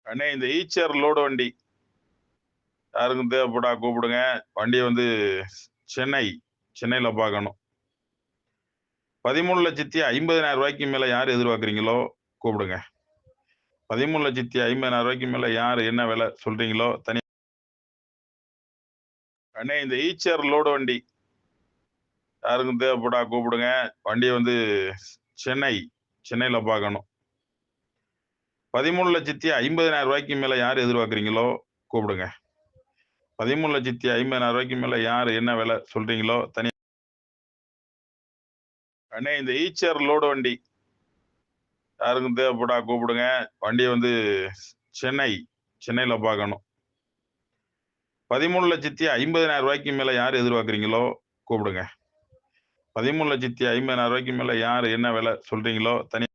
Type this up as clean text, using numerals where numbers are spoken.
அண்ணே இந்த ஈச்சர் லோடு வண்டி யாருக்கும் தேவைப்படா கூப்பிடுங்க. வண்டியை வந்து சென்னை சென்னையில பார்க்கணும். 13,50,000 மேல யார் எதிர்பார்க்குறீங்களோ கூப்பிடுங்க. 13,50,000 மேல யார் என்ன விலை சொல்றீங்களோ தனி. அண்ணே இந்த ஈச்சர் லோடு வண்டி யாருக்கும் தேவைப்படா கூப்பிடுங்க. வண்டியை வந்து சென்னை சென்னையில பார்க்கணும். 13,50,000 மேல யார் எதிர்பார்க்குறீங்களோ கூப்பிடுங்க. 13,50,000 மேல யார் என்ன விலை சொல்றீங்களோ தனி. அண்ணே இந்த ஈச்சர் லோடு வண்டி யாருக்கும் தேவைப்படா கூப்பிடுங்க. வண்டியை வந்து சென்னை சென்னையில பார்க்கணும். 13,50,000 மேல யார் எதிர்பார்க்குறீங்களோ கூப்பிடுங்க. 13,50,000 மேல யார் என்ன விலை சொல்றீங்களோ தனி.